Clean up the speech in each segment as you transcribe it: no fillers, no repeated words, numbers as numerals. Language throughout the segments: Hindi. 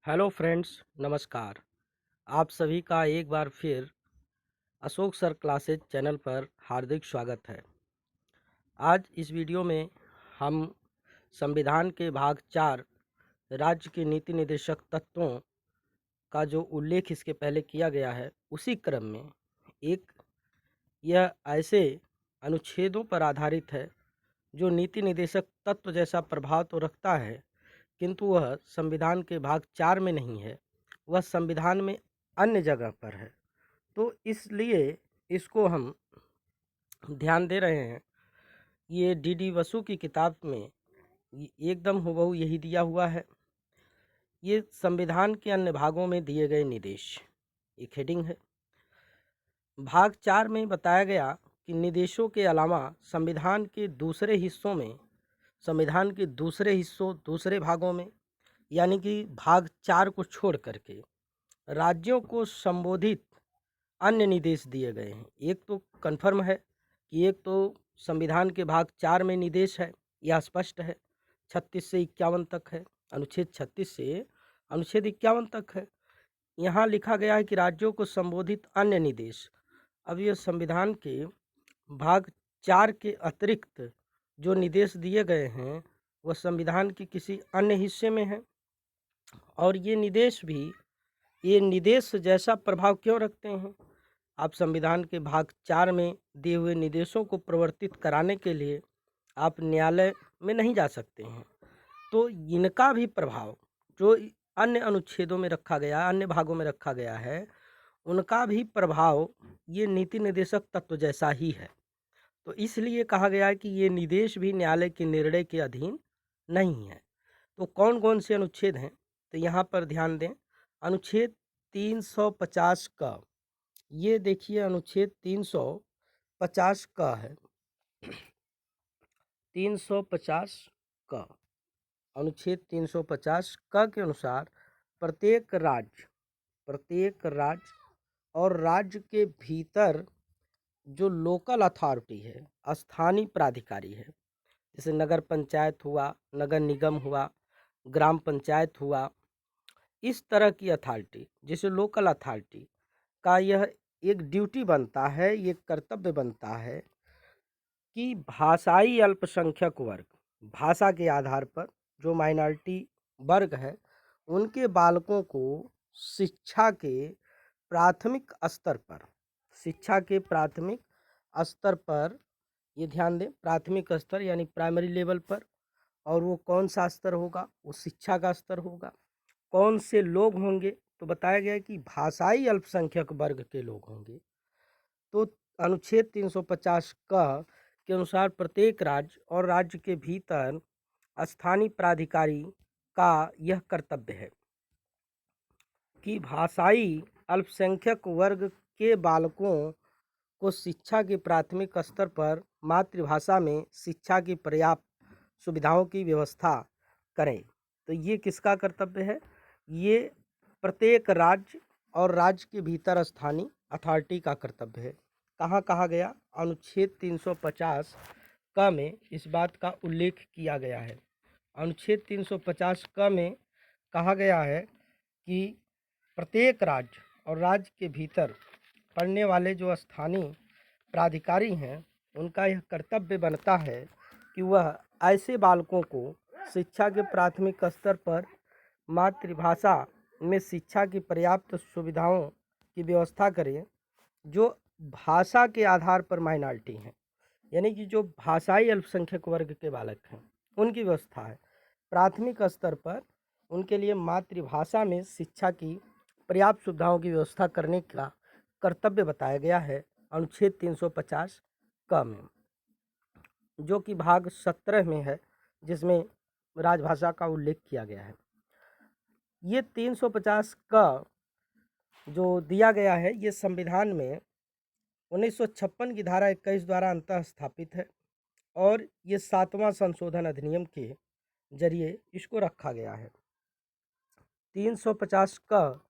हेलो फ्रेंड्स, नमस्कार। आप सभी का एक बार फिर अशोक सर क्लासेज चैनल पर हार्दिक स्वागत है। आज इस वीडियो में हम संविधान के भाग 4 राज्य के नीति निर्देशक तत्वों का जो उल्लेख इसके पहले किया गया है, उसी क्रम में एक यह ऐसे अनुच्छेदों पर आधारित है जो नीति निर्देशक तत्व जैसा प्रभाव तो रखता है, किंतु वह संविधान के भाग 4 में नहीं है, वह संविधान में अन्य जगह पर है। तो इसलिए इसको हम ध्यान दे रहे हैं। ये डी बसु की किताब में एकदम हूबहू यही दिया हुआ है। ये संविधान के अन्य भागों में दिए गए निर्देश, एक हेडिंग है। भाग 4 में बताया गया कि निर्देशों के अलावा संविधान के दूसरे हिस्सों में, संविधान के दूसरे हिस्सों दूसरे भागों में, यानी कि भाग 4 को छोड़ करके राज्यों को संबोधित अन्य निर्देश दिए गए हैं। एक तो कन्फर्म है कि एक तो संविधान के भाग 4 में निर्देश है, यह स्पष्ट है। 36 से 51 तक है, अनुच्छेद 36 से अनुच्छेद 51 तक है। यहाँ लिखा गया है कि राज्यों को संबोधित अन्य निर्देश। अब यह संविधान के भाग 4 के अतिरिक्त जो निर्देश दिए गए हैं वह संविधान के किसी अन्य हिस्से में है, और ये निर्देश जैसा प्रभाव क्यों रखते हैं। आप संविधान के भाग 4 में दिए हुए निर्देशों को प्रवर्तित कराने के लिए आप न्यायालय में नहीं जा सकते हैं, तो इनका भी प्रभाव जो अन्य अनुच्छेदों में रखा गया, अन्य भागों में रखा गया है, उनका भी प्रभाव ये नीति निर्देशक तत्व जैसा ही है। तो इसलिए कहा गया है कि ये निर्देश भी न्यायालय के निर्णय के अधीन नहीं है। तो कौन कौन से अनुच्छेद हैं, तो यहाँ पर ध्यान दें। अनुच्छेद 350 का, ये देखिए अनुच्छेद 350 का है। 350 का अनुच्छेद 350 का के अनुसार प्रत्येक राज्य और राज्य के भीतर जो लोकल अथॉरिटी है, स्थानीय प्राधिकारी है, जैसे नगर पंचायत हुआ, नगर निगम हुआ, ग्राम पंचायत हुआ, इस तरह की अथॉरिटी, जैसे लोकल अथॉरिटी का यह एक ड्यूटी बनता है, ये कर्तव्य बनता है कि भाषाई अल्पसंख्यक वर्ग, भाषा के आधार पर जो माइनॉरिटी वर्ग है, उनके बालकों को शिक्षा के प्राथमिक स्तर पर, शिक्षा के प्राथमिक स्तर पर, ये ध्यान दें, प्राथमिक स्तर यानी प्राइमरी लेवल पर। और वो कौन सा स्तर होगा, वो शिक्षा का स्तर होगा। कौन से लोग होंगे, तो बताया गया है कि भाषाई अल्पसंख्यक वर्ग के लोग होंगे। तो अनुच्छेद 350 का के अनुसार प्रत्येक राज्य और राज्य के भीतर स्थानीय प्राधिकारी का यह कर्तव्य है कि भाषाई अल्पसंख्यक वर्ग के बालकों को शिक्षा के प्राथमिक स्तर पर मातृभाषा में शिक्षा की पर्याप्त सुविधाओं की व्यवस्था करें। तो ये किसका कर्तव्य है, ये प्रत्येक राज्य और राज्य के भीतर स्थानीय अथॉरिटी का कर्तव्य है। कहाँ कहा गया, अनुच्छेद 350 क में इस बात का उल्लेख किया गया है। अनुच्छेद 350 क में कहा गया है कि प्रत्येक राज्य और राज्य के भीतर पढ़ने वाले जो स्थानीय प्राधिकारी हैं, उनका यह कर्तव्य बनता है कि वह ऐसे बालकों को शिक्षा के प्राथमिक स्तर पर मातृभाषा में शिक्षा की पर्याप्त सुविधाओं की व्यवस्था करें जो भाषा के आधार पर माइनॉरिटी हैं, यानी कि जो भाषाई अल्पसंख्यक वर्ग के बालक हैं, उनकी व्यवस्था है। प्राथमिक स्तर पर उनके लिए मातृभाषा में शिक्षा की पर्याप्त सुविधाओं की व्यवस्था करने का कर्तव्य बताया गया है अनुच्छेद 350 क में, जो कि भाग 17 में है, जिसमें राजभाषा का उल्लेख किया गया है। ये 350 का जो दिया गया है, ये संविधान में 1956 की धारा 21 द्वारा अंतः स्थापित है, और ये 7वां संशोधन अधिनियम के जरिए इसको रखा गया है। 350 का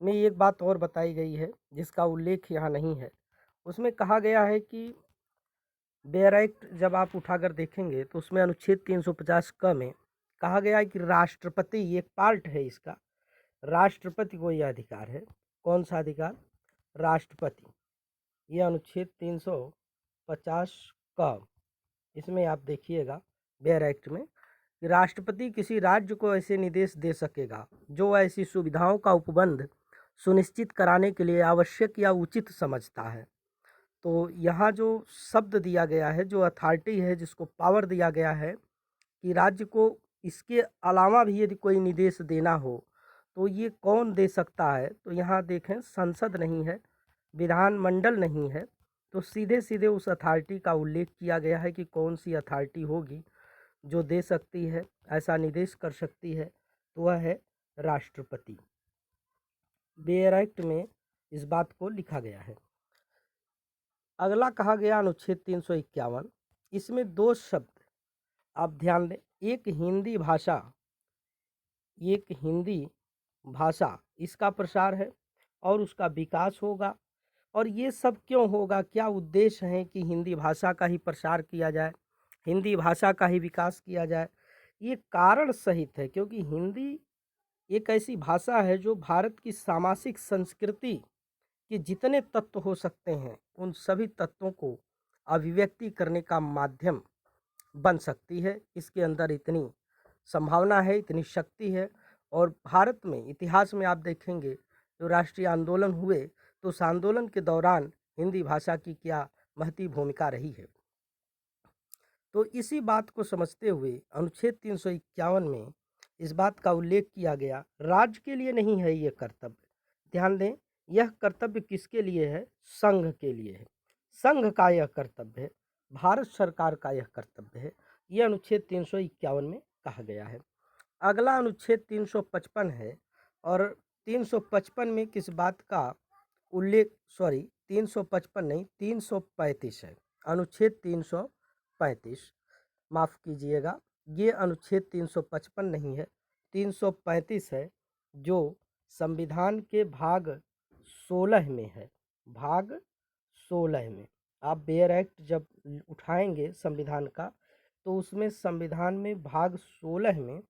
में एक बात और बताई गई है जिसका उल्लेख यहाँ नहीं है। उसमें कहा गया है कि बेयर एक्ट जब आप उठाकर देखेंगे तो उसमें अनुच्छेद 350 क में कहा गया है कि राष्ट्रपति, एक पार्ट है इसका, राष्ट्रपति को यह अधिकार है। कौन सा अधिकार? राष्ट्रपति। यह अनुच्छेद 350 का, इसमें आप देखिएगा बेयर एक्ट में कि राष्ट्रपति किसी राज्य को ऐसे निर्देश दे सकेगा जो ऐसी सुविधाओं का उपबंध सुनिश्चित कराने के लिए आवश्यक या उचित समझता है। तो यहाँ जो शब्द दिया गया है, जो अथॉरिटी है, जिसको पावर दिया गया है कि राज्य को इसके अलावा भी यदि कोई निर्देश देना हो तो ये कौन दे सकता है, तो यहाँ देखें संसद नहीं है, विधानमंडल नहीं है, तो सीधे सीधे उस अथॉरिटी का उल्लेख किया गया है कि कौन सी अथॉरिटी होगी जो दे सकती है, ऐसा निर्देश कर सकती है, तो वह है राष्ट्रपति। बेयर एक्ट में इस बात को लिखा गया है। अगला कहा गया अनुच्छेद 351, इसमें दो शब्द आप ध्यान दें, एक हिंदी भाषा इसका प्रसार है और उसका विकास होगा। और ये सब क्यों होगा, क्या उद्देश्य है कि हिंदी भाषा का ही प्रसार किया जाए, हिंदी भाषा का ही विकास किया जाए? ये कारण सहित है क्योंकि हिंदी एक ऐसी भाषा है जो भारत की सामाजिक संस्कृति के जितने तत्व हो सकते हैं उन सभी तत्वों को अभिव्यक्ति करने का माध्यम बन सकती है। इसके अंदर इतनी संभावना है, इतनी शक्ति है। और भारत में इतिहास में आप देखेंगे जो राष्ट्रीय आंदोलन हुए तो उस आंदोलन के दौरान हिंदी भाषा की क्या महती भूमिका रही है। तो इसी बात को समझते हुए अनुच्छेद 351 में इस बात का उल्लेख किया गया, राज्य के लिए नहीं है ये कर्तव्य। ध्यान दें, यह कर्तव्य किसके लिए है? संघ के लिए है। संघ का यह कर्तव्य है, भारत सरकार का यह कर्तव्य है। यह अनुच्छेद 351 में कहा गया है। अगला अनुच्छेद 355 है और 355 में किस बात का उल्लेख, 355 नहीं 335 है, अनुच्छेद 335, माफ़ कीजिएगा, ये अनुच्छेद 355 नहीं है, 335 है, जो संविधान के भाग 16 में है। भाग 16 में आप बेयर एक्ट जब उठाएंगे संविधान का तो उसमें संविधान में भाग 16 में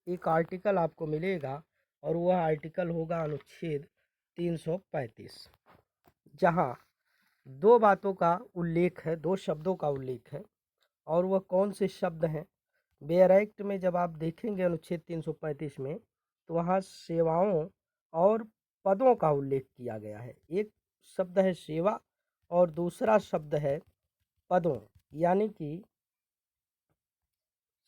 एक आर्टिकल आपको मिलेगा और वह आर्टिकल होगा अनुच्छेद 335, जहाँ दो बातों का उल्लेख है, दो शब्दों का उल्लेख है। और वह कौन से शब्द हैं? बेयर एक्ट में जब आप देखेंगे अनुच्छेद 335 में तो वहाँ सेवाओं और पदों का उल्लेख किया गया है। एक शब्द है सेवा और दूसरा शब्द है पदों, यानी कि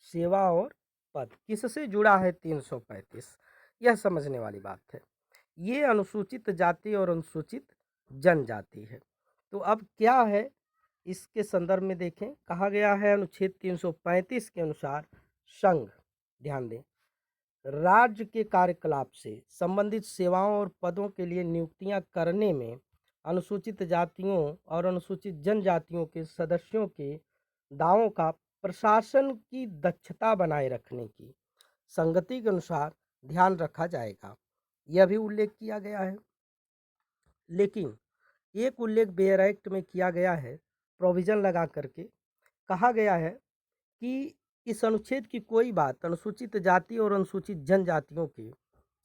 सेवा और पद किससे जुड़ा है 335, यह समझने वाली बात है। ये अनुसूचित जाति और अनुसूचित जनजाति है। तो अब क्या है इसके संदर्भ में देखें, कहा गया है अनुच्छेद 335 के अनुसार संघ, ध्यान दें, राज्य के कार्यकलाप से संबंधित सेवाओं और पदों के लिए नियुक्तियां करने में अनुसूचित जातियों और अनुसूचित जनजातियों के सदस्यों के दावों का प्रशासन की दक्षता बनाए रखने की संगति के अनुसार ध्यान रखा जाएगा, यह भी उल्लेख किया गया है। लेकिन एक उल्लेख बेयर एक्ट में किया गया है, प्रोविज़न लगा करके कहा गया है कि इस अनुच्छेद की कोई बात अनुसूचित जाति और अनुसूचित जनजातियों के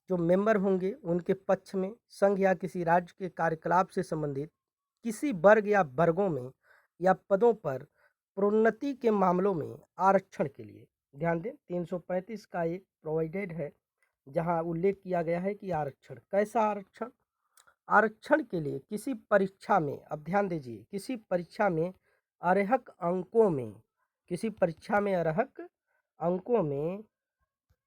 जो मेंबर होंगे उनके पक्ष में संघ या किसी राज्य के कार्यकलाप से संबंधित किसी वर्ग या वर्गों में या पदों पर प्रोन्नति के मामलों में आरक्षण के लिए, ध्यान दें 335 का एक प्रोवाइडेड है जहां उल्लेख किया गया है कि आरक्षण, कैसा आरक्षण? आरक्षण के लिए किसी परीक्षा में, अब ध्यान दीजिए, किसी परीक्षा में अर्हक अंकों में, किसी परीक्षा में अर्हक अंकों में,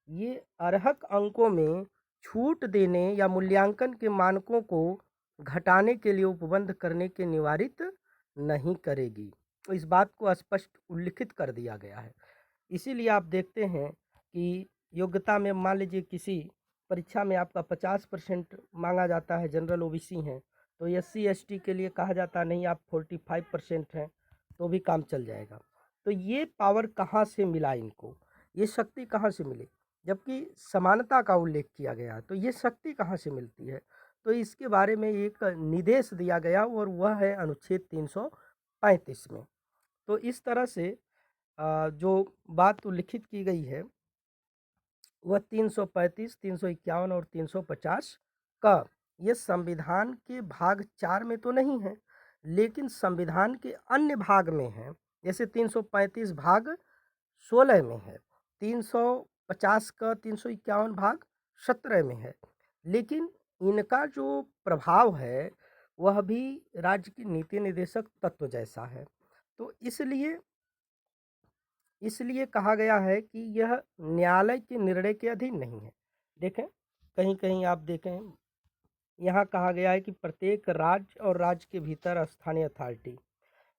ये अर्हक अंकों में छूट देने या मूल्यांकन के मानकों को घटाने के लिए उपबंध करने के निवारित नहीं करेगी। तो इस बात को स्पष्ट उल्लिखित कर दिया गया है। इसीलिए आप देखते हैं कि योग्यता में मान लीजिए किसी परीक्षा में आपका 50% मांगा जाता है, जनरल ओबीसी हैं, तो SC ST के लिए कहा जाता नहीं आप 45% हैं तो भी काम चल जाएगा। तो ये पावर कहाँ से मिला इनको, ये शक्ति कहाँ से मिली? जबकि समानता का उल्लेख किया गया, तो ये शक्ति कहाँ से मिलती है? तो इसके बारे में एक निर्देश दिया गया और वह है अनुच्छेद 335 में। तो इस तरह से जो बात उल्लिखित की गई है वह 335, 351 और 350 का ये संविधान के भाग 4 में तो नहीं है, लेकिन संविधान के अन्य भाग में है। जैसे 335 भाग 16 में है, 350 का 351 भाग 17 में है, लेकिन इनका जो प्रभाव है वह भी राज्य की नीति निर्देशक तत्व जैसा है। तो इसलिए कहा गया है कि यह न्यायालय के निर्णय के अधीन नहीं है। देखें, कहीं-कहीं आप देखें, यहाँ कहा गया है कि प्रत्येक राज्य और राज्य के भीतर स्थानीय अथॉरिटी।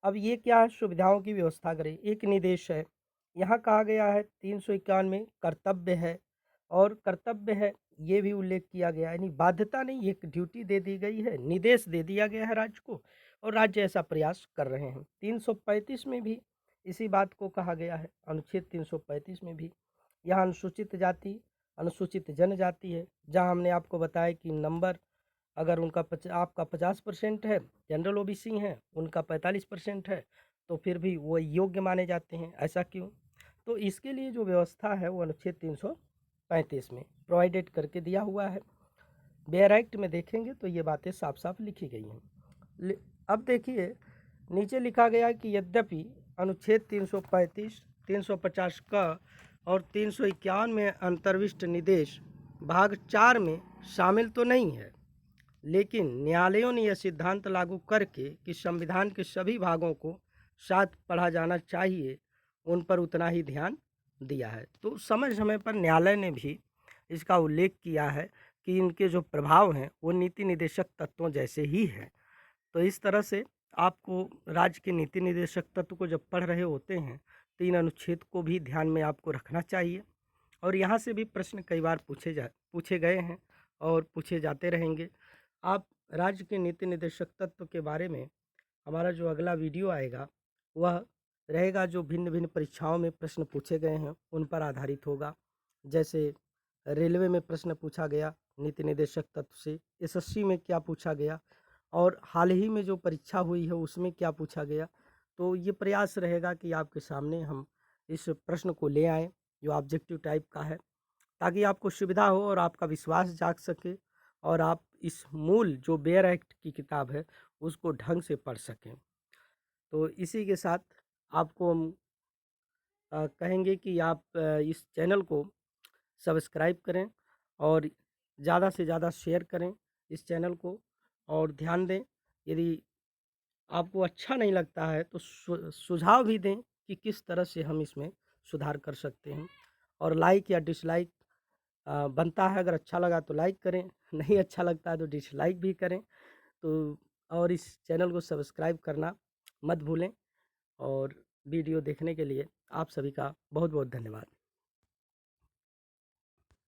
अब ये क्या है, सुविधाओं की व्यवस्था करे, एक निर्देश है। यहाँ कहा गया है 351 में कर्तव्य है, और कर्तव्य है ये भी उल्लेख किया गया है, यानी बाध्यता नहीं, एक ड्यूटी दे दी गई है, निर्देश दे दिया गया है राज्य को, और राज्य ऐसा प्रयास कर रहे हैं। 335 में भी इसी बात को कहा गया है, अनुच्छेद 335 में भी। यहाँ अनुसूचित जाति, अनुसूचित जनजाति है, जहाँ हमने आपको बताया कि नंबर अगर उनका आपका 50% है, जनरल ओबीसी हैं, उनका 45% है, तो फिर भी वो योग्य माने जाते हैं। ऐसा क्यों? तो इसके लिए जो व्यवस्था है वो अनुच्छेद 335 में प्रोवाइडेड करके दिया हुआ है। बेयर एक्ट में देखेंगे तो ये बातें साफ साफ लिखी गई हैं। अब देखिए, नीचे लिखा गया है कि यद्यपि अनुच्छेद 335, 350 का और 351 में अंतर्विष्ट निर्देश भाग 4 में शामिल तो नहीं है, लेकिन न्यायालयों ने यह सिद्धांत लागू करके कि संविधान के सभी भागों को साथ पढ़ा जाना चाहिए, उन पर उतना ही ध्यान दिया है। तो समय समय पर न्यायालय ने भी इसका उल्लेख किया है कि इनके जो प्रभाव हैं वो नीति निर्देशक तत्वों जैसे ही हैं। तो इस तरह से आपको राज्य के नीति निर्देशक तत्व को जब पढ़ रहे होते हैं तो इन अनुच्छेद को भी ध्यान में आपको रखना चाहिए। और यहाँ से भी प्रश्न कई बार पूछे गए हैं और पूछे जाते रहेंगे। आप राज्य के नीति निर्देशक तत्व के बारे में हमारा जो अगला वीडियो आएगा वह रहेगा, जो भिन्न भिन्न परीक्षाओं में प्रश्न पूछे गए हैं उन पर आधारित होगा। जैसे रेलवे में प्रश्न पूछा गया नीति निर्देशक तत्व से, एसएससी में क्या पूछा गया, और हाल ही में जो परीक्षा हुई है उसमें क्या पूछा गया। तो ये प्रयास रहेगा कि आपके सामने हम इस प्रश्न को ले आएँ जो ऑब्जेक्टिव टाइप का है, ताकि आपको सुविधा हो और आपका विश्वास जाग सके, और आप इस मूल जो बेयर एक्ट की किताब है उसको ढंग से पढ़ सकें। तो इसी के साथ आपको हम कहेंगे कि आप इस चैनल को सब्सक्राइब करें और ज़्यादा से ज़्यादा शेयर करें इस चैनल को, और ध्यान दें, यदि आपको अच्छा नहीं लगता है तो सुझाव भी दें कि किस तरह से हम इसमें सुधार कर सकते हैं। और लाइक या डिसलाइक बनता है, अगर अच्छा लगा तो लाइक करें, नहीं अच्छा लगता है तो डिसलाइक भी करें। तो और इस चैनल को सब्सक्राइब करना मत भूलें। और वीडियो देखने के लिए आप सभी का बहुत बहुत धन्यवाद।